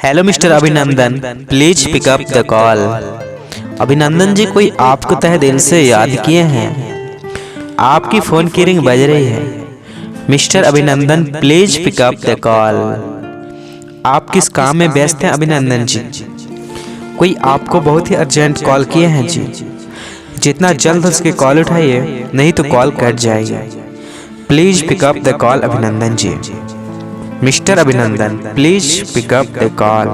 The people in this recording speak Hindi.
Hello mister Abhinandan, please pick up the call. Abhinandan ji, कोई आपको तहे दिल से याद किए हैं। आपकी फोन की रिंग बज रही है। Mister Abhinandan, please pick up the call. आप किस काम में व्यस्त हैं अभिनंदन जी? कोई आपको बहुत ही अर्जेंट कॉल किए हैं जी। जितना जल्द हो सके कॉल उठाइए, नहीं तो कॉल कट जाएगी। Please pick up the call Abhinandan ji. Mister Abhinandan, please pick up the call.